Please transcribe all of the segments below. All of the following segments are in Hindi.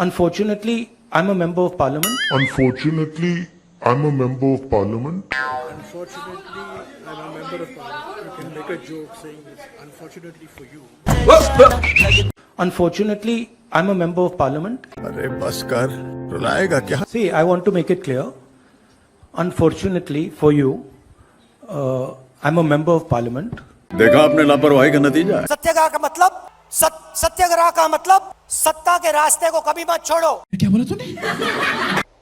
Unfortunately, I'm a member of parliament. Unfortunately, I'm a member of parliament. Unfortunately, I'm a member of parliament. You can make a joke saying this. Unfortunately for you. Unfortunately, I'm a member of parliament. अरे बस कर, रुलाएगा क्या? See, I want to make it clear. Unfortunately for you, I'm a member of parliament. देखा आपने लापरवाही का नतीजा है। सत्याग्रह का मतलब सत्याग्रह का मतलब सत्ता के रास्ते को कभी मत छोड़ो। क्या बोला तूने?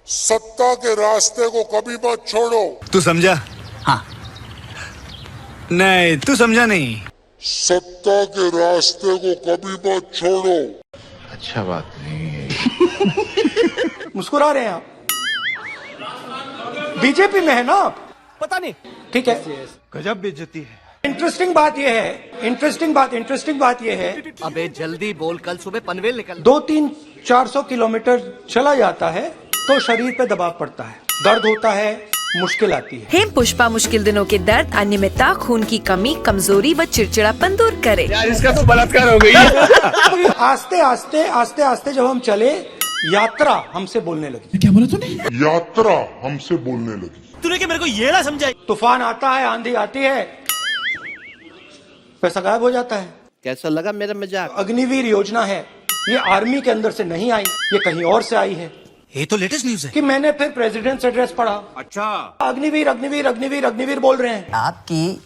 सत्ता के रास्ते को कभी मत छोड़ो। तू समझा? हाँ। नहीं, तू समझा नहीं। सत्ता के रास्ते को कभी मत छोड़ो। अच्छा बात नहीं है। मुस्कुरा रहे हैं आप? बीजेपी में है ना आप? पता नहीं। ठीक है। गजब बेइज्जती है। इंटरेस्टिंग बात यह है अबे जल्दी बोल, कल सुबह पनवेल निकल। 200-400 किलोमीटर चला जाता है तो शरीर पे दबाव पड़ता है, दर्द होता है, मुश्किल आती है। हेम पुष्पा मुश्किल दिनों के दर्द, अनियमितता, खून की कमी, कमजोरी व चिड़चिड़ापन दूर करे। यार इसका तो बलात्कार हो गई। आस्ते आस्ते जब हम चले, यात्रा हमसे बोलने लगी। क्या बोला तूने? यात्रा हमसे बोलने लगी। तूने क्या मेरे को ये ना समझाई? तूफान आता है, आंधी आती है, पैसा गायब हो जाता है। कैसा लगा मेरा मजाक? अग्निवीर योजना है, ये आर्मी के अंदर से नहीं आई, ये कहीं और से आई है। ये तो लेटेस्ट न्यूज है कि मैंने फिर प्रेसिडेंट्स एड्रेस पढ़ा। अच्छा। अग्निवीर अग्निवीर अग्निवीर अग्निवीर बोल रहे हैं। आपकी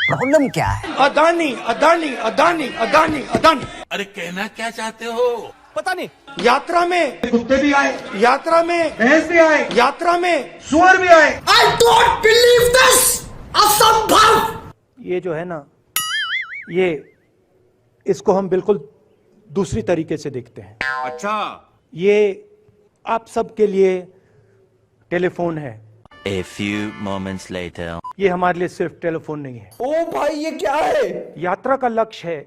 प्रॉब्लम क्या है? अदानी अदानी अदानी अदानी अदानी। अरे कहना क्या चाहते हो? पता नहीं। यात्रा में कुत्ते भी आए, यात्रा में भैंस भी आए, यात्रा में सुअर भी आए। I don't believe this! असंभव! ये जो है ना, ये इसको हम बिल्कुल दूसरी तरीके से देखते हैं। अच्छा। ये आप सबके लिए टेलीफोन है। A few moments later. ये हमारे लिए सिर्फ टेलीफोन नहीं है। ओ भाई ये क्या है? यात्रा का लक्ष्य है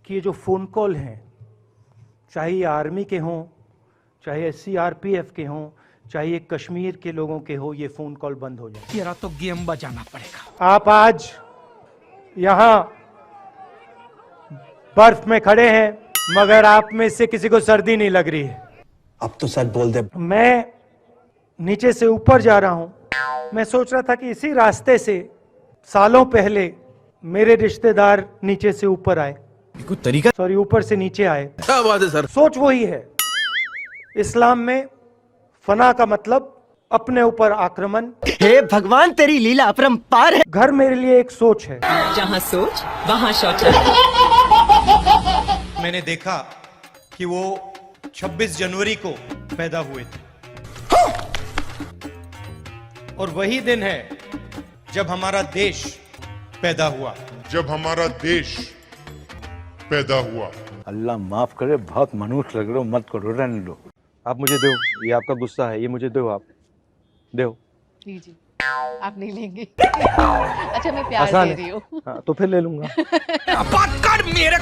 कि ये जो फोन कॉल हैं, चाहे ये आर्मी के हों, चाहे सीआरपीएफ के हों, चाहे ये कश्मीर के लोगों के हो, ये फोन कॉल बंद हो जाए। तेरा तो गेम बजाना पड़ेगा। आप आज यहां बर्फ में खड़े हैं, मगर आप में से किसी को सर्दी नहीं लग रही है। अब तो सच बोल दे। मैं नीचे से ऊपर जा रहा हूं। मैं सोच रहा था कि इसी रास्ते से सालों पहले मेरे रिश्तेदार नीचे से ऊपर आए, कोई तरीका? सॉरी, ऊपर से नीचे आए। क्या बात है सर? सोच वही है। इस्लाम में फना का मतलब अपने ऊपर आक्रमण। हे भगवान तेरी लीला अपरंपार है। घर मेरे लिए एक सोच है। जहाँ सोच वहाँ शौचालय। मैंने देखा कि वो 26 जनवरी को पैदा हुए थे, और वही दिन है जब हमारा देश पैदा हुआ। जब हमारा देश पैदा हुआ। अल्लाह माफ करे, बहुत मनुष्य लग रहे हो, मत करो, रहने दो। आप मुझे दो, ये आपका गुस्सा है, ये मुझे दो, आप दो। जी आप नहीं लेंगे? अच्छा मैं प्यार दे रही हूँ। हाँ, तो फिर ले लूंगा। बात कर, मेरे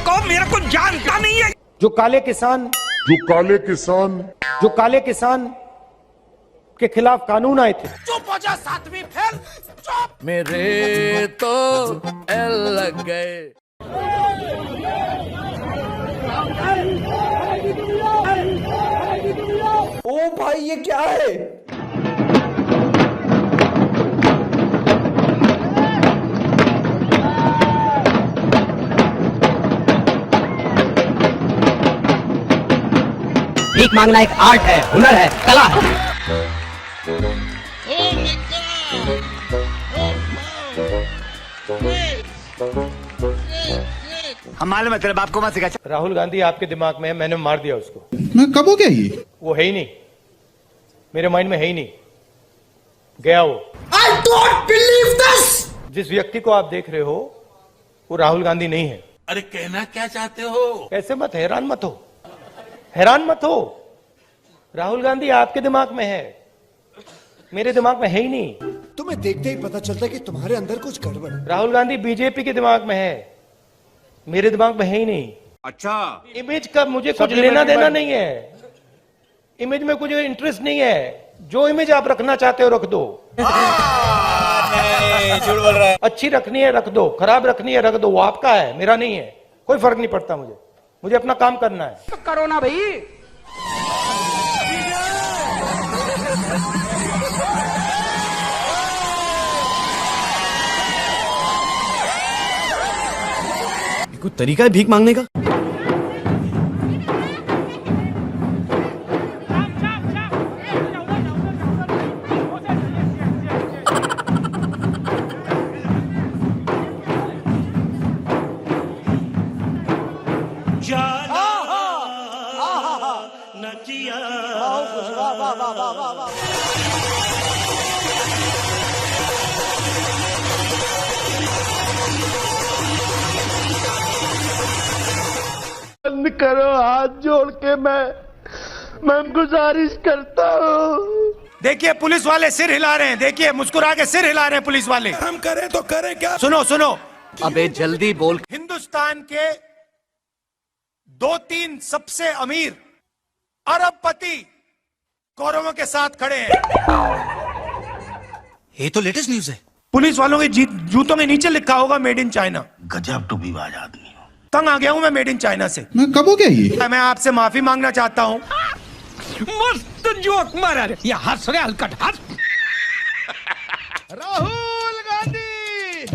को जानता नहीं है। जो काले किसान के खिलाफ कानून आए थे, चुप हो जा सातवीं फेल। चुप। मेरे तो एल लग गए। ओ भाई ये क्या है? भीख मांगना एक आर्ट है, हुनर है, कला है। हम मालूम है तेरे बाप को मत सिखा। राहुल गांधी आपके दिमाग में है, मैंने मार दिया उसको। मैं कब हो गया ये? वो है ही नहीं, मेरे माइंड में है ही नहीं, गया वो। I don't believe this! जिस व्यक्ति को आप देख रहे हो वो राहुल गांधी नहीं है। अरे कहना क्या चाहते हो? ऐसे मत, हैरान मत हो। राहुल गांधी आपके दिमाग में है, मेरे दिमाग में है ही नहीं। तुम्हें देखते ही पता चलता है कि तुम्हारे अंदर कुछ गड़बड़ है। राहुल गांधी बीजेपी के दिमाग में है, मेरे दिमाग में है ही नहीं। अच्छा। इमेज का मुझे कुछ लेना देना नहीं है, इमेज में कुछ इंटरेस्ट नहीं है। जो इमेज आप रखना चाहते हो रख दो। नहीं, झूठ बोल रहा है। अच्छी रखनी है रख दो, खराब रखनी है रख दो, वो आपका है, मेरा नहीं है। कोई फर्क नहीं पड़ता मुझे अपना काम करना है। तो करो ना भाई। कोई तरीका है भीख मांगने का? बंद करो, हाथ जोड़ के मैं गुजारिश करता हूँ। देखिए पुलिस वाले सिर हिला रहे हैं, देखिए मुस्कुरा के सिर हिला रहे हैं पुलिस वाले। हम करें तो करें क्या? सुनो सुनो, अबे जल्दी बोल। हिंदुस्तान के 2-3 सबसे अमीर अरबपति कौरवों के साथ खड़े हैं। ये तो लेटेस्ट न्यूज है। पुलिस वालों के जूतों के नीचे लिखा होगा मेड इन चाइना। गजब टूबीबाज आदमी हो। तंग आ गया हूं मैं मेड इन चाइना से। मैं कब हो गया ये? मैं आपसे माफी मांगना चाहता हूं। मस्त जोक मारा रे, ये हंस रहे हलकट हंस। राहुल गांधी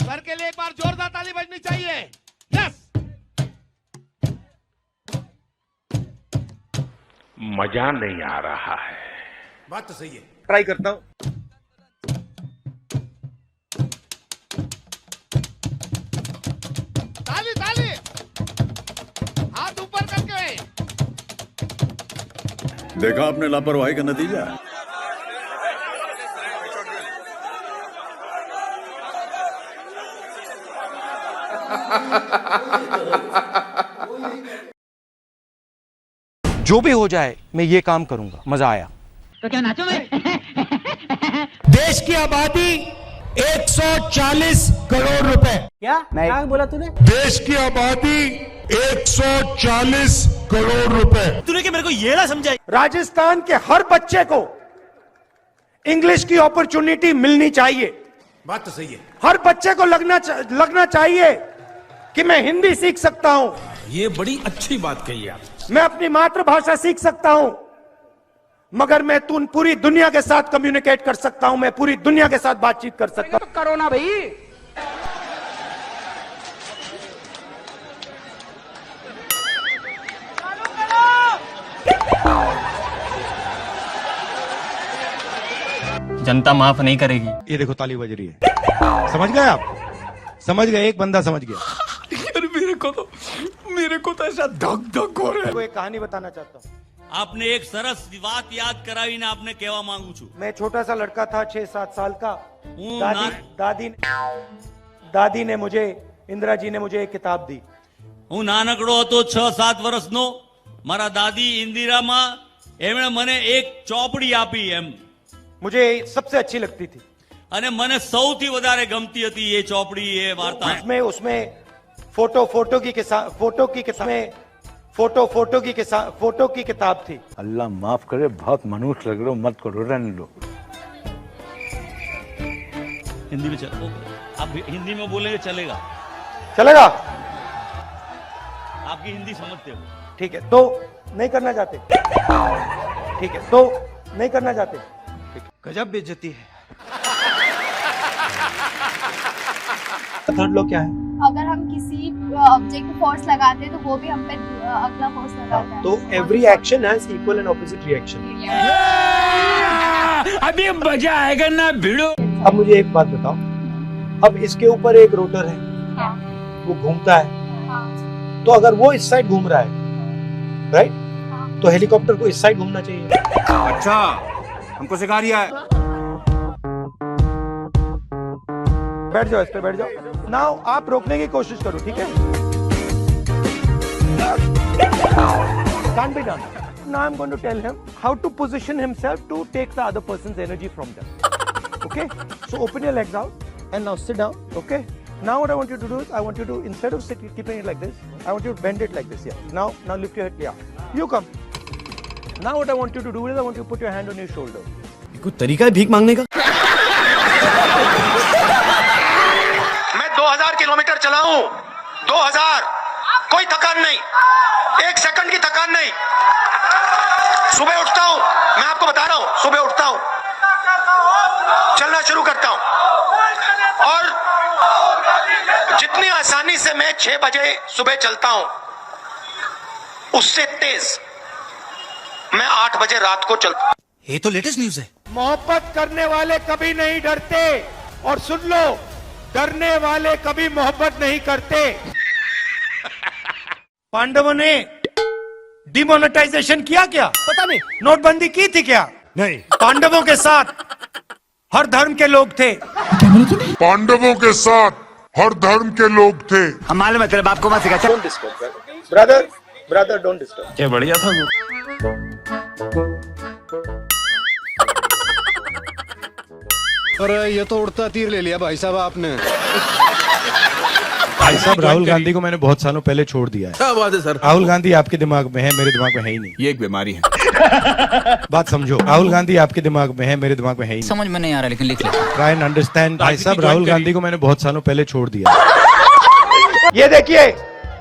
सर के लिए एक बार जोरदार ताली बजनी चाहिए। यस, मजा नहीं आ रहा है। बात तो सही है। ट्राई करता हूं। ताली ताली, हाथ ऊपर करके। देखा आपने लापरवाही का नतीजा। जो भी हो जाए मैं ये काम करूंगा। मजा आया तो क्या नाचो मैं? देश की आबादी 140 करोड़ रुपए। क्या बोला तूने? देश की आबादी 140 करोड़ रुपए। तूने क्या मेरे को ये ना समझाई? राजस्थान के हर बच्चे को इंग्लिश की अपॉर्चुनिटी मिलनी चाहिए। बात तो सही है। हर बच्चे को लगना चाहिए कि मैं हिंदी सीख सकता हूं, ये बड़ी अच्छी बात कही आप। मैं अपनी मातृभाषा सीख सकता हूं, मगर मैं पूरी दुनिया के साथ कम्युनिकेट कर सकता हूं, मैं पूरी दुनिया के साथ बातचीत कर सकता हूं। करो ना भाई। जनता माफ नहीं करेगी। ये देखो ताली बज रही है। समझ गए आप? समझ गए? एक बंदा समझ गया। मेरे को तो ऐसा धक धक हो रहा है। एक कहानी बताना चाहता हूँ। आपने एक सरस बात याद करावी ने आपने केवा मांगू छू। मैं छोटा सा लड़का था 6-7 साल का। दादी ने मुझे, इंदिरा जी ने मुझे एक किताब दी। હું નાનકડો હતો 6-7 વર્ષનો, મારા દાદી ઇન્દિરામાં એમણે મને એક ચોપડી આપી એમ, मुझे सबसे अच्छी लगती थी। અને મને સૌથી વધારે ગમતી હતી એ ચોપડી, એ વાર્તા। उसमें फोटो की किताब थी। अल्लाह माफ करे, बहुत मनुष्य लग रहे हो, मत करो, रहने लो। हिंदी में चलो, आप हिंदी में बोलेंगे चलेगा? चलेगा? आपकी हिंदी समझते हो? ठीक है, तो नहीं करना चाहते? ठीक है, तो नहीं करना चाहते? गजब बेइज्जती है। थर्ड लॉ क्या है? अगर हम किसी ऑब्जेक्ट पे फोर्स लगाते हैं तो वो भी हम पे अगला फोर्स लगाता है। तो every action has equal and opposite reaction. अभी मजा आएगा ना भिड़ो। अब मुझे एक बात बताओ, अब इसके ऊपर एक रोटर है, हाँ। वो घूमता है, हाँ। तो अगर वो इस साइड घूम रहा है, राइट, हाँ। तो हेलीकॉप्टर को इस साइड घूमना चाहिए। अच्छा, हमको सिखा रिया है। बैठ जाओ, इस पे बैठ जाओ। नाउ आप रोकने की कोशिश करो, ठीक है? Can't be done. Now I'm going to tell him how to position himself to take the other person's energy from them. Okay? So open your legs out and now sit down. Okay? Now what I want you to do is, I want you to, instead of keeping it like this, I want you to bend it like this. Yeah. Now lift your head. Yeah. You come. Now what I want you to do is, I want you to put your hand on your shoulder. कोई तरीका है भीख मांगने का? मैं 2000 किलोमीटर चलाऊं, 2000, कोई थकान नहीं, 1 सेकंड की थकान नहीं। सुबह सोना शुरू करता हूं और जितनी आसानी से मैं 6 बजे सुबह चलता हूं उससे तेज मैं 8 बजे रात को चलता हूं। ये तो लेटेस्ट न्यूज है। मोहब्बत करने वाले कभी नहीं डरते, और सुन लो, डरने वाले कभी मोहब्बत नहीं करते। पांडवों ने डिमोनेटाइजेशन किया क्या? पता नहीं। नोटबंदी की थी क्या? नहीं। पांडवों के साथ हर धर्म के लोग थे। पांडवों के साथ हर धर्म के लोग थे। हम मालूम है तेरे बाप को मत सिखा। Don't disturb brother don't disturb. क्या बढ़िया था वो। अरे ये तो उड़ता तीर ले लिया भाई साहब आपने। भाई साहब, राहुल गांधी को मैंने बहुत सालों पहले छोड़ दिया है। क्या बात है सर? राहुल गांधी आपके दिमाग में है, मेरे दिमाग में है ही नहीं। ये एक बीमारी है। बात समझो, राहुल गांधी आपके दिमाग में है, मेरे दिमाग में है ही नहीं। समझ में नहीं आ रहा लेकिन लिख लो। Try and understand. भाई साहब, राहुल गांधी को मैंने बहुत सालों पहले छोड़ दिया। ये देखिए,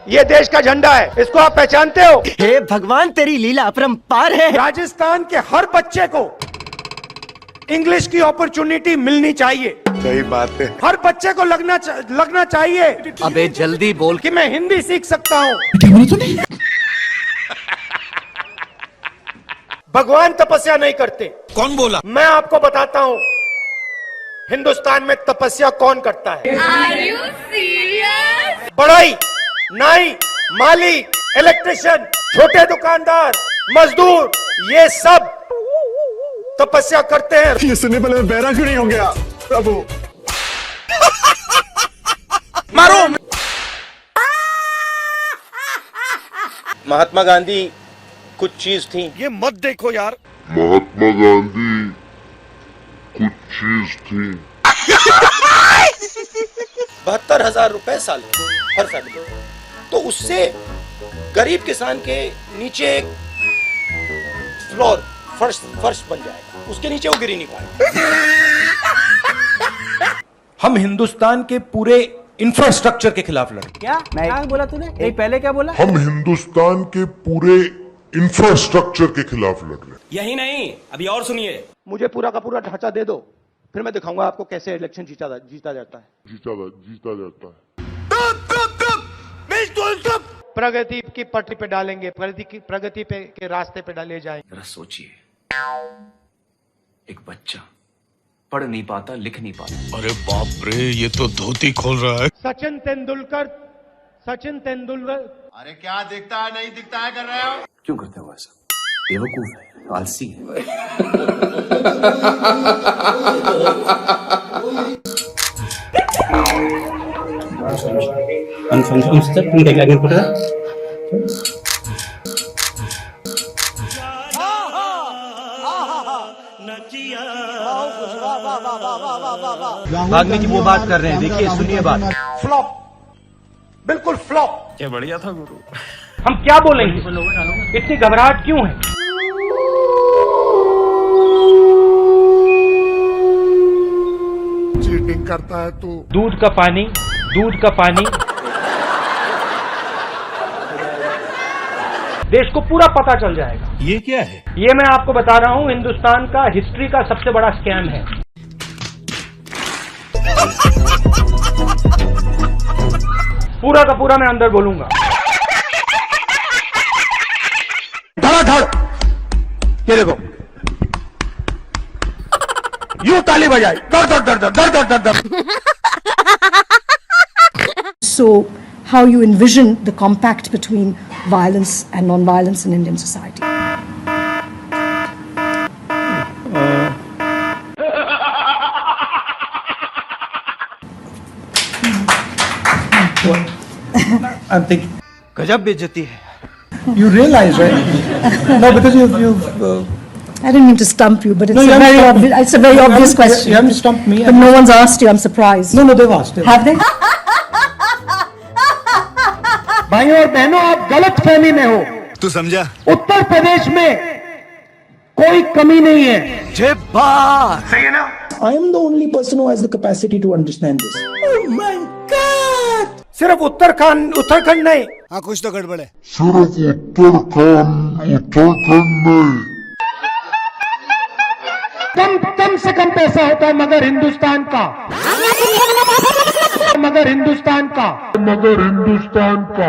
ये देश का झंडा है, इसको आप पहचानते हो? हे भगवान, तेरी लीला अपरंपार है। राजस्थान के हर बच्चे को इंग्लिश की अपॉर्चुनिटी मिलनी चाहिए। सही बात है। हर बच्चे को लगना चाहिए अबे जल्दी बोल। कि मैं हिंदी सीख सकता हूँ। भगवान तपस्या नहीं करते। कौन बोला? मैं आपको बताता हूँ हिंदुस्तान में तपस्या कौन करता है। बढ़ई, नाई, माली, इलेक्ट्रिशियन, छोटे दुकानदार, मजदूर, ये सब तपस्या करते हैं। ये सुनने पहले मैं बहरा क्यों नहीं हो गया प्रभु। मारो। महात्मा गांधी कुछ चीज थी। ये मत देखो यार। महात्मा गांधी कुछ चीज थी। 72,000 रुपए साल हर फैमिली। तो उससे गरीब किसान के नीचे एक फ्लोर फर्श बन जाएगा, उसके नीचे वो गिर ही नहीं पाएगा। हम हिंदुस्तान के पूरे इंफ्रास्ट्रक्चर के खिलाफ लड़े। क्या बोला तूने? नहीं, पहले क्या बोला? हम हिंदुस्तान के पूरे इंफ्रास्ट्रक्चर के खिलाफ लड़ रहे हैं। यही नहीं, अभी और सुनिए। मुझे पूरा का पूरा ढांचा दे दो, फिर मैं दिखाऊंगा आपको कैसे इलेक्शन जीता जाता है। जीता जाता है। प्रगति की पटरी पे डालेंगे, प्रगति पे के रास्ते पे डाले जाएंगे। जरा सोचिए, एक बच्चा पढ़ नहीं पाता, लिख नहीं पाता। अरे बाप रे, ये तो धोती खोल रहा है। सचिन तेंदुलकर। अरे क्या दिखता है, नहीं दिखता है कर रहे हो? क्यों करते हो ऐसा? बेवकूफ है, आलसी है। भागने की वो बात कर रहे हैं, देखिए सुनिए बात। फ्लॉप, बिल्कुल फ्लॉप। क्या बढ़िया था गुरु। हम क्या बोलेंगे? इतनी घबराहट क्यों है? चीटिंग करता है तू। दूध का पानी। देश को पूरा पता चल जाएगा। ये क्या है? ये मैं आपको बता रहा हूं, हिंदुस्तान का हिस्ट्री का सबसे बड़ा स्कैम है। पूरा का पूरा मैं अंदर बोलूंगा। धड़ाधड़, ये देखो, यूं ताली बजाई, दर दर दर दर दर दर दर दर। So, how you envision the compact between violence and non-violence in Indian society? I'm thinking, गजब बेइज्जती है। You realize, right? No, because you I didn't mean to stump you, but it's a very obvious question. You haven't stumped me. But no one's asked you. I'm surprised. No, they've asked. Have they? भाइयों और बहनों, आप गलत फहमी में हो। तू समझा? उत्तर प्रदेश में कोई कमी नहीं है। जय बात। सही है ना? I am the only person who has the capacity to understand this. Oh my God! सिर्फ उत्तराखंड नहीं। हाँ, कुछ तो गड़बड़ है। सिर्फ उत्तराखंड नहीं। कम कम से कम पैसा होता है मगर हिंदुस्तान का, मगर हिंदुस्तान का, मगर हिंदुस्तान का।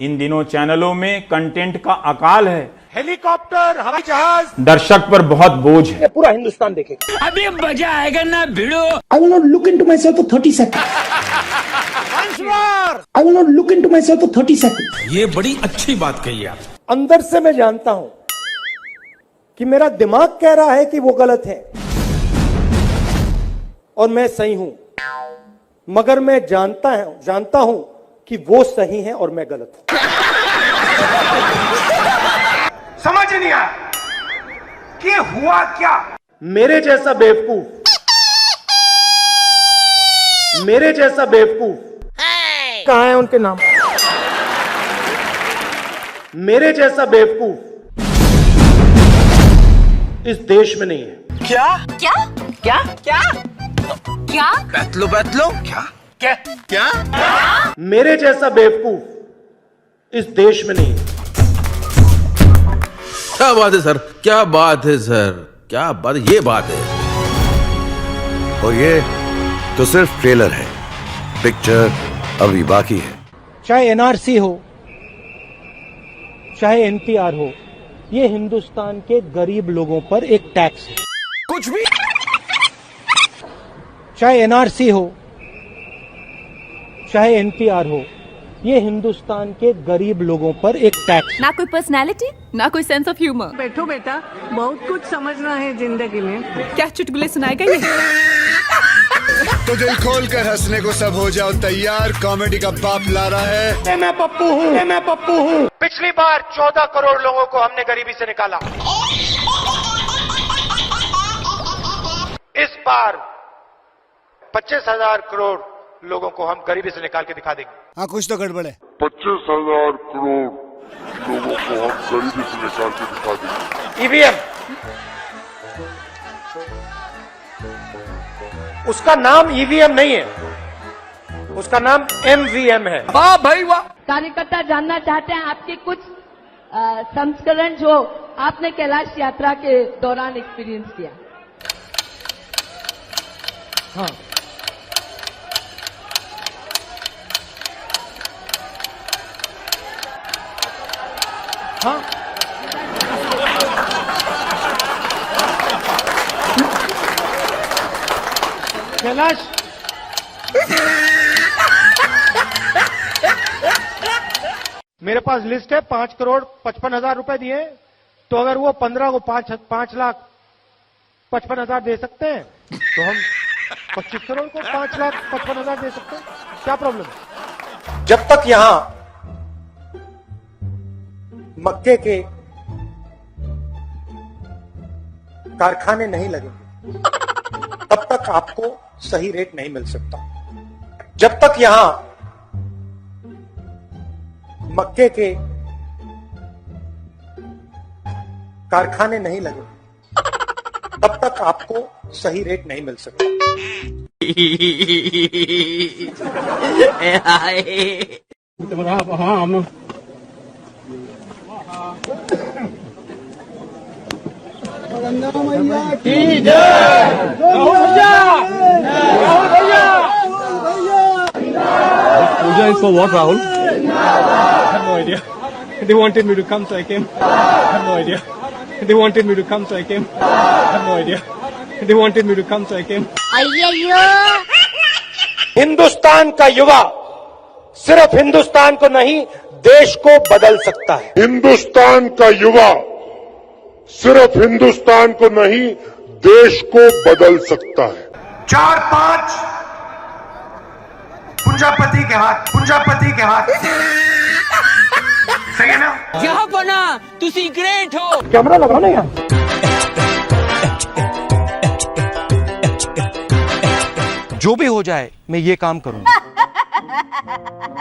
इन दिनों चैनलों में कंटेंट का अकाल है, हेलीकॉप्टर, हवाई जहाज, दर्शक पर बहुत बोझ है। पूरा हिंदुस्तान देखेगा। अभी मजा आएगा ना भिड़ो। I will not look into myself for 30 seconds. I will not look into myself for 30 seconds. ये बड़ी अच्छी बात कही आप। अंदर से मैं जानता हूं कि मेरा दिमाग कह रहा है कि वो गलत है और मैं सही हूं, मगर मैं जानता हूं कि वो सही है और मैं गलत हूं। समझ नहीं आया कि हुआ क्या। मेरे जैसा बेवकूफ कहां है उनके नाम? मेरे जैसा बेवकूफ इस देश में नहीं है। क्या क्या क्या क्या क्या बैतलो क्या क्या क्या मेरे जैसा बेवकूफ इस देश में नहीं है। क्या बात है सर, क्या बात है सर, क्या बात, ये बात है। और ये तो सिर्फ ट्रेलर है, पिक्चर अभी बाकी है। चाहे एनआरसी हो, चाहे एनपीआर हो, ये हिंदुस्तान के गरीब लोगों पर एक टैक्स है। कुछ भी, चाहे एनआरसी हो, चाहे एनपीआर हो, ये हिंदुस्तान के गरीब लोगों पर एक टैक्स। ना कोई पर्सनालिटी, ना कोई सेंस ऑफ ह्यूमर। बैठो बेटा, बहुत कुछ समझना है जिंदगी में। क्या चुटकुले सुनाएगा ये? तो दिल खोल कर हंसने को सब हो जाओ तैयार, कॉमेडी का बाप ला रहा है। मैं पप्पू हूँ। पिछली बार 14 करोड़ लोगों को हमने गरीबी से निकाला। इस बार 25,000 करोड़ लोगों को हम गरीबी से निकाल के दिखा देंगे। हाँ, कुछ तो गड़बड़ है। 25,000 करोड़ लोगों को हम गरीबी से निकाल के दिखा देंगे। ईवीएम, उसका नाम ईवीएम नहीं है, उसका नाम एमवीएम है। वाह भाई वाह। कार्यकर्ता जानना चाहते हैं आपके कुछ संस्करण जो आपने कैलाश यात्रा के दौरान एक्सपीरियंस किया। हाँ, हाँ, कैलाश, मेरे पास लिस्ट है, 5 करोड़ 55,000 रुपए दिए, तो अगर वो 15 को 5 लाख 55,000 दे सकते हैं, तो हम 25 करोड़ को 5 लाख 55,000 दे सकते हैं। क्या प्रॉब्लम है? जब तक यहां मक्के के कारखाने नहीं लगेंगे, तब तक आपको सही रेट नहीं मिल सकता। जब तक यहां मक्के के कारखाने नहीं लगेंगे, तब तक आपको सही रेट नहीं मिल सकता। Puja is for what, Rahul? I have no idea. They wanted me to come, so I came. I have no idea. They wanted me to come, so I came. I have no idea. They wanted me to come, so I came. Hindustan का युवा सिर्फ हिंदुस्तान को नहीं, देश को बदल सकता है। हिंदुस्तान का युवा सिर्फ हिंदुस्तान को नहीं, देश को बदल सकता है। 4-5 पुंजापति के हाथ सही है ना? यहाँ बना तुसी ग्रेट हो। कैमरा लगाओ ना यार। जो भी हो जाए, मैं ये काम करूंगा।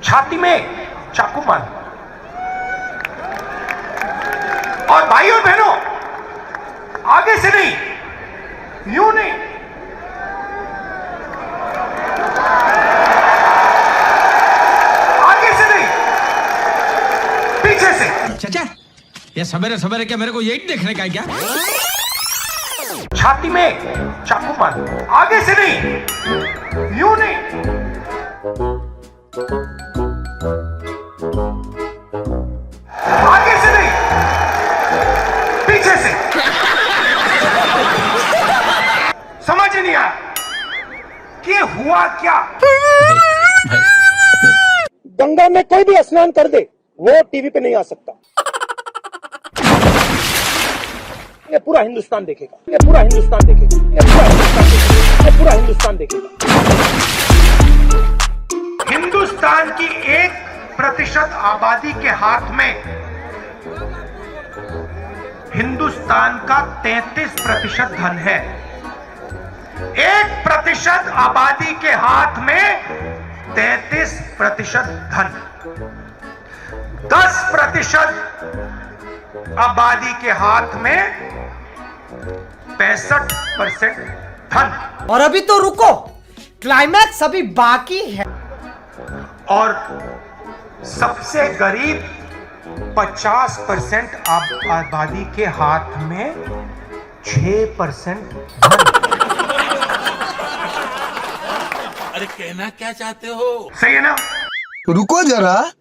छाती में चाकू मार, और भाई और बहनों, आगे से नहीं, यूं नहीं, आगे से नहीं, पीछे से। चाचा ये सवेरे सवेरे क्या मेरे को यही देखने का है क्या? छाती में चाकू मार, आगे से नहीं, यूं नहीं, आगे से नहीं, पीछे से। समझ ही नहीं आया कि हुआ क्या। गंगा में कोई भी स्नान कर दे, वो टीवी पे नहीं आ सकता। ये पूरा हिंदुस्तान देखेगा, ये पूरा हिंदुस्तान देखेगा, ये पूरा हिंदुस्तान देखेगा, ये पूरा हिंदुस्तान देखेगा। हिंदुस्तान की 1% आबादी के हाथ में हिंदुस्तान का 33% धन है। 1% आबादी के हाथ में 33% धन, 10% आबादी के हाथ में 65% धन। और अभी तो रुको, क्लाइमैक्स अभी बाकी है। और सबसे गरीब 50% आबादी के हाथ में 6% धन। अरे कहना क्या चाहते हो? सही है ना? रुको जरा,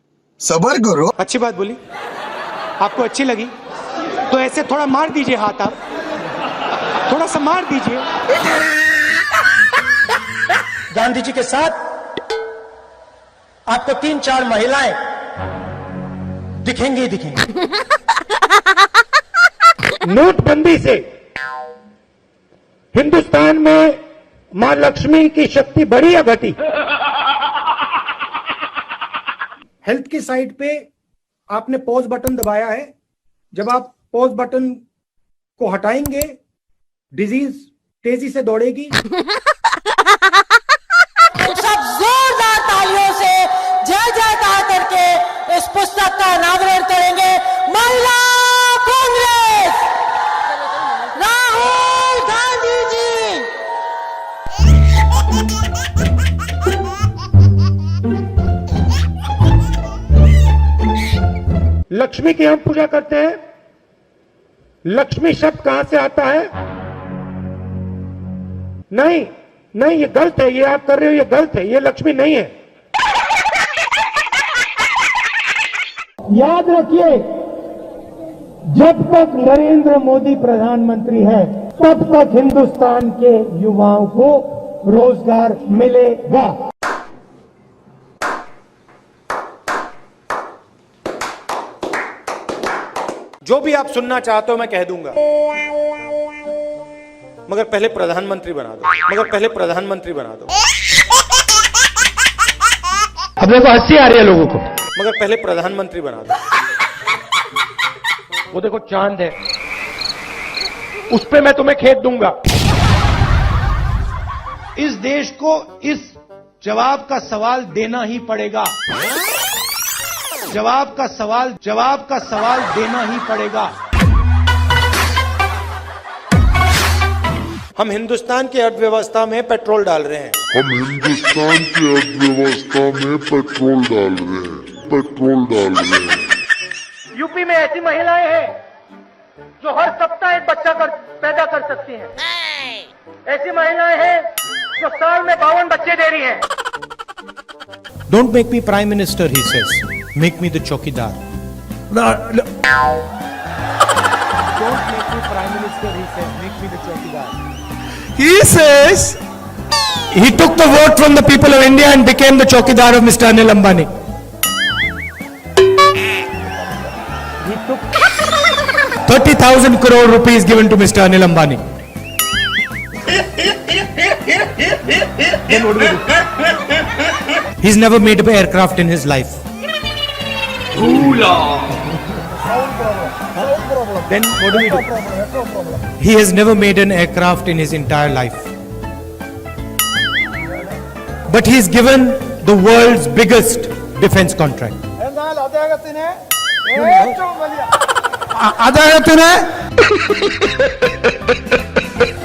सबर करो। अच्छी बात बोली, आपको अच्छी लगी तो ऐसे थोड़ा मार दीजिए हाथ, आप थोड़ा सा मार दीजिए। गांधी जी के साथ आपको 3-4 महिलाएं दिखेंगी ही दिखेंगी। नोटबंदी से हिंदुस्तान में मां लक्ष्मी की शक्ति बढ़ी या घटी? हेल्थ की साइट पे आपने पॉज बटन दबाया है। जब आप पॉज बटन को हटाएंगे, डिजीज तेजी से दौड़ेगी। सब जोरदार तालियों से जय जयकार करके इस पुस्तक का अनावरण करेंगे। महिला कांग्रेस, राहुल गांधी जी। लक्ष्मी की हम पूजा करते हैं। लक्ष्मी शब्द कहां से आता है? नहीं नहीं, ये गलत है, ये आप कर रहे हो, ये गलत है, ये लक्ष्मी नहीं है। याद रखिए, जब तक नरेंद्र मोदी प्रधानमंत्री है तब तक हिंदुस्तान के युवाओं को रोजगार मिलेगा। जो भी आप सुनना चाहते हो मैं कह दूंगा, मगर पहले प्रधानमंत्री बना दो, मगर पहले प्रधानमंत्री बना दो। अब देखो हंसी आ रही है लोगों को, मगर पहले प्रधानमंत्री बना दो। वो देखो चांद है, उस पे मैं तुम्हें खेत दूंगा। इस देश को इस जवाब का सवाल देना ही पड़ेगा। जवाब का सवाल देना ही पड़ेगा। हम हिंदुस्तान की अर्थव्यवस्था में पेट्रोल डाल रहे हैं। हम हिंदुस्तान की अर्थव्यवस्था में पेट्रोल डाल रहे हैं। यूपी में ऐसी महिलाएं हैं जो हर सप्ताह एक बच्चा पैदा कर सकती हैं। ऐसी महिलाएं हैं जो साल में 52 बच्चे दे रही हैं। Don't make me prime minister, he says. Make me the chokidar. Don't make me prime minister, he says. Make me the chokidar. He says he took the vote from the people of India and became the chokidar of Mr. Anil Ambani. He took 30,000 crore rupees given to Mr. Anil Ambani. Then what do we do? He's never made an aircraft in his life. Then what do we do? He has never made an aircraft in his entire life. But he's given the world's biggest defense contract.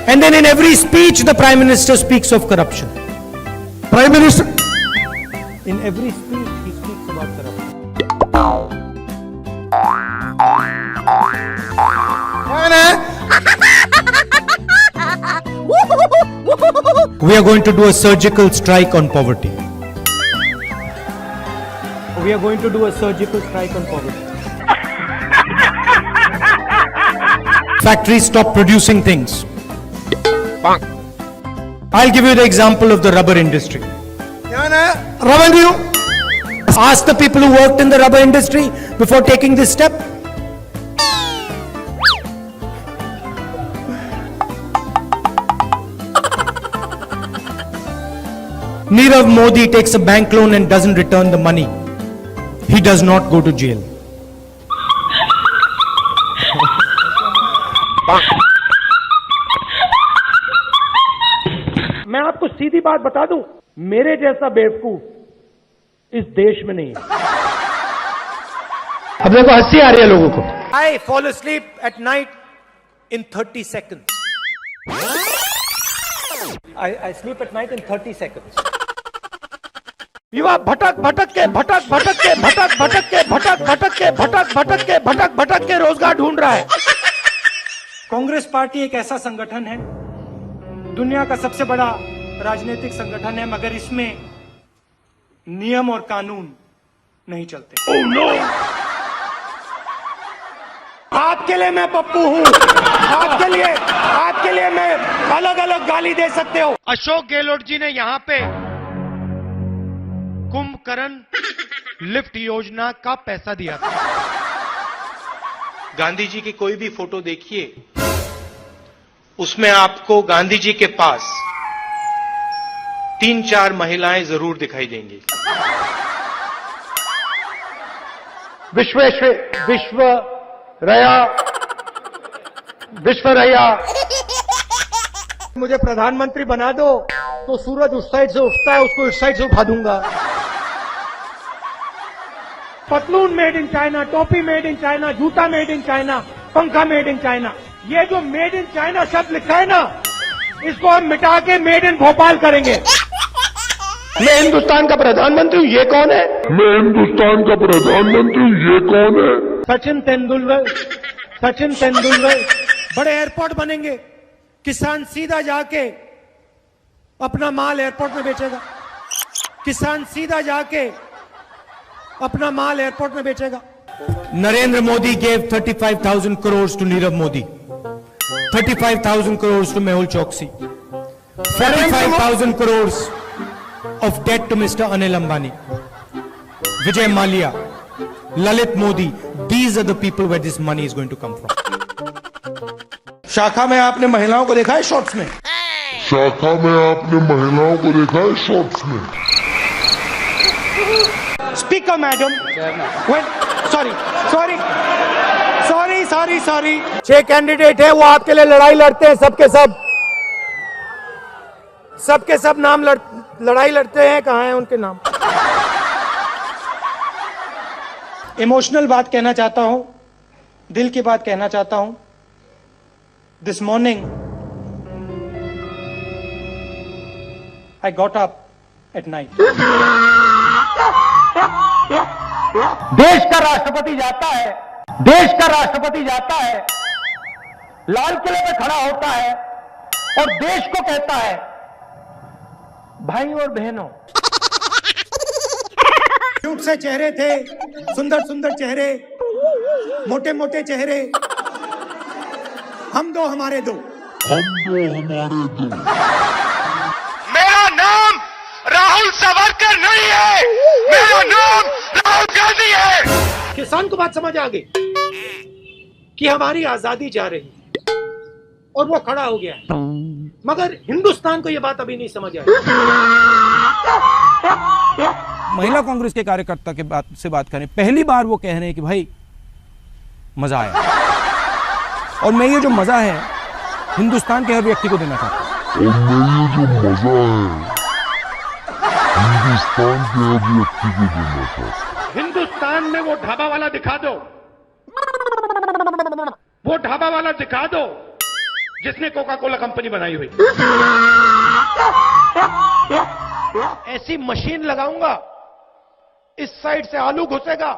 And then in every speech the Prime Minister speaks of corruption. Prime Minister? In every speech he speaks about corruption. We are going to do a surgical strike on poverty. We are going to do a surgical strike on poverty. Factories stop producing things. I'll give you the example of the rubber industry. Revenue. Ask the people who worked in the rubber industry before taking this step. Nirav Modi takes a bank loan and doesn't return the money. He does not go to jail. मैं आपको सीधी बात बता दूं, मेरे जैसा बेवकूफ इस देश में नहीं है। अब देखो हंसी आ रही है लोगों को। I fall asleep at night in 30 seconds. I sleep at night in 30 seconds. युवा भटक भटक के रोजगार ढूंढ रहा है। कांग्रेस पार्टी एक ऐसा संगठन है, दुनिया का सबसे बड़ा राजनीतिक संगठन है, मगर इसमें नियम और कानून नहीं चलते। Oh, no! आपके लिए मैं पप्पू हूं, आपके लिए मैं अलग अलग गाली दे सकते हो। अशोक गहलोत जी ने यहां पे कुंभकर्ण लिफ्ट योजना का पैसा दिया था। गांधी जी की कोई भी फोटो देखिए, उसमें आपको गांधी जी के पास 3-4 महिलाएं जरूर दिखाई देंगी। विश्वरैया मुझे प्रधानमंत्री बना दो तो सूरज उस साइड से उठता है, उसको इस साइड से उठा दूंगा। पतलून मेड इन चाइना, टोपी मेड इन चाइना, जूता मेड इन चाइना, पंखा मेड इन चाइना। ये जो मेड इन चाइना शब्द लिखा है ना, इसको हम मिटा के मेड इन भोपाल करेंगे। मैं हिंदुस्तान का प्रधानमंत्री हूं, ये कौन है? मैं हिंदुस्तान का प्रधानमंत्री हूं, ये कौन है? सचिन तेंदुलकर। बड़े एयरपोर्ट बनेंगे, किसान सीधा जाके अपना माल एयरपोर्ट में बेचेगा। Narendra Modi gave 35,000 crores to Nirav Modi, 35,000 crores to Mehul Choksi, 45,000 crores of debt to Mr. Anil Ambani, Vijay Mallya, Lalit Modi. These are the people where this money is going to come from. शाखा में आपने महिलाओं को देखा है शॉर्ट्स में? स्पीकर मैडम, सॉरी 6 कैंडिडेट है, वो आपके लिए लड़ाई लड़ते हैं, सबके सब नाम लड़ाई लड़ते हैं। कहाँ हैं उनके नाम? इमोशनल बात कहना चाहता हूं, दिल की बात कहना चाहता हूं। This morning I got up at night. देश का राष्ट्रपति जाता है, लाल किले में खड़ा होता है और देश को कहता है, भाई और बहनों, क्यूट से चेहरे थे, सुंदर चेहरे, मोटे चेहरे, हम दो हमारे दो। मेरा नाम राहुल सावरकर नहीं है, मेरा नाम राहुल गांधी है। किसान को बात समझ आ गई कि हमारी आजादी जा रही और वो खड़ा हो गया, मगर हिंदुस्तान को ये बात अभी नहीं समझ आई। महिला कांग्रेस के कार्यकर्ता के बात करें, पहली बार वो कह रहे हैं कि भाई मजा आया, और मैं ये जो मजा है हिंदुस्तान के हर व्यक्ति को देना चाहता हूं। हिंदुस्तान में वो ढाबा वाला दिखा दो, जिसने कोका कोला कंपनी बनाई हुई। ऐसी मशीन लगाऊंगा, इस साइड से आलू घुसेगा,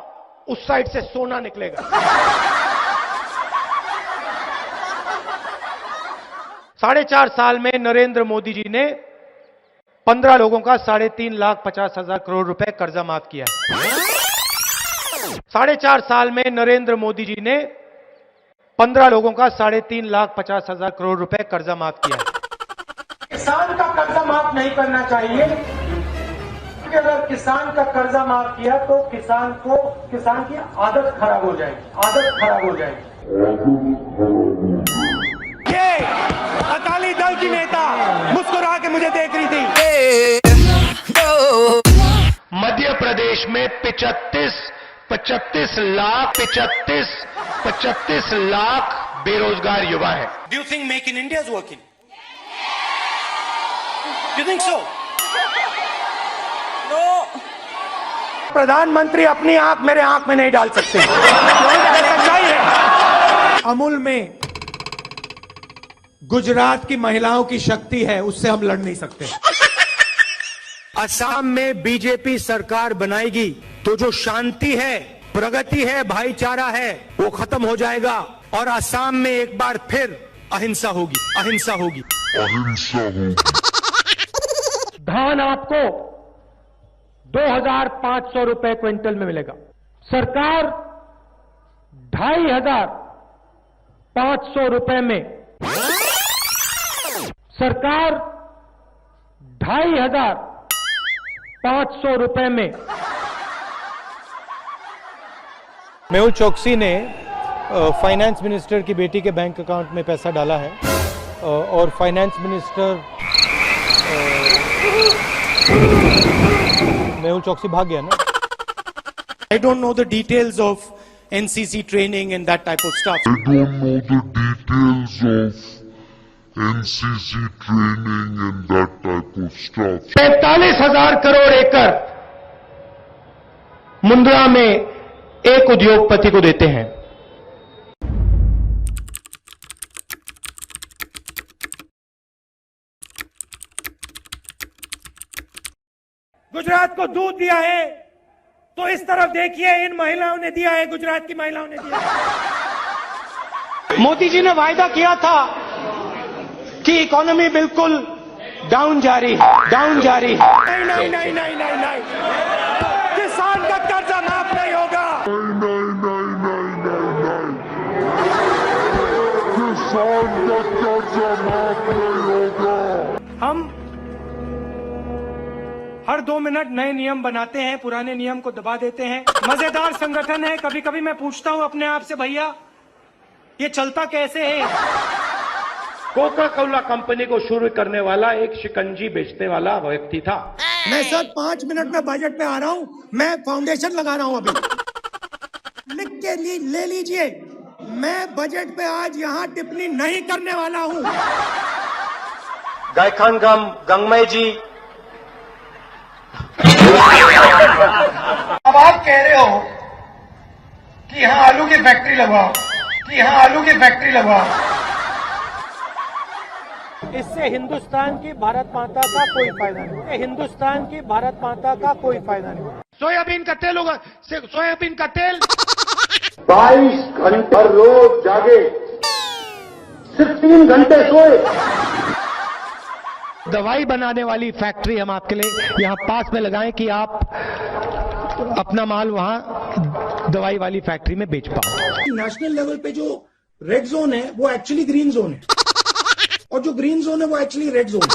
उस साइड से सोना निकलेगा। 4.5 साल में नरेंद्र मोदी जी ने 15 लोगों का 3,50,000 करोड़ रुपए कर्जा माफ किया है। 4.5 साल में नरेंद्र मोदी जी ने 15 लोगों का 3,50,000 करोड़ रुपए कर्जा माफ किया है। किसान का कर्जा माफ नहीं करना चाहिए, क्योंकि अगर किसान का कर्जा माफ किया तो किसान की आदत खराब हो जाएगी। ये अकाली दल की नेता मुस्कुरा के मुझे देख रही थी। मध्य प्रदेश में 35 लाख बेरोजगार युवा है। Do you think make in India is working? Do you think so? No. प्रधानमंत्री अपनी आंख मेरे आंख में नहीं डाल सकते। सच्चाई है। अमूल में गुजरात की महिलाओं की शक्ति है, उससे हम लड़ नहीं सकते। असम में बीजेपी सरकार बनाएगी तो जो शांति है, प्रगति है, भाईचारा है, वो खत्म हो जाएगा और असम में एक बार फिर अहिंसा होगी। धान आपको 2,500 रुपए क्विंटल में मिलेगा। सरकार 2,500 रुपए में, सरकार 2,500 रुपए में। मेहुल चोकसी ने फाइनेंस मिनिस्टर की बेटी के बैंक अकाउंट में पैसा डाला है और फाइनेंस मिनिस्टर मेहुल चोकसी भाग गया ना। I don't know the details of NCC training and that type of stuff. 45,000 crore एकड़ मुंद्रा में एक उद्योगपति को देते हैं। गुजरात को दूध दिया है तो इस तरफ देखिए, इन महिलाओं ने दिया है, गुजरात की महिलाओं ने दिया है। मोदी जी ने वायदा किया था कि इकोनॉमी बिल्कुल डाउन जा रही है। नहीं, किसान का कर्जा माफ नहीं होगा। किसान का कर्जा माफ नहीं होगा। हम हर 2 मिनट नए नियम बनाते हैं, पुराने नियम को दबा देते हैं। मजेदार संगठन है। कभी कभी मैं पूछता हूं अपने आप से, भैया ये चलता कैसे है? कोका कोला कंपनी को शुरू करने वाला एक शिकंजी बेचने वाला व्यक्ति था। मैं सर 5 मिनट में बजट पे आ रहा हूं, मैं फाउंडेशन लगा रहा हूं अभी। लिख के ले लीजिए, मैं बजट पे आज यहां टिप्पणी नहीं करने वाला हूं। गायखान गंगमय जी, अब आप कह रहे हो कि यहां आलू की फैक्ट्री लगवाओ, इससे हिंदुस्तान की भारत माता का कोई फायदा नहीं। सोयाबीन का तेल होगा, सोयाबीन का तेल 22 घंटे रोज जागे, सिर्फ 3 घंटे सोए। दवाई बनाने वाली फैक्ट्री हम आपके लिए यहां पास में लगाएं कि आप अपना माल वहां दवाई वाली फैक्ट्री में बेच पाओ। नेशनल लेवल पे जो रेड जोन है वो एक्चुअली ग्रीन जोन है, और जो ग्रीन जोन है वो एक्चुअली रेड जोन है।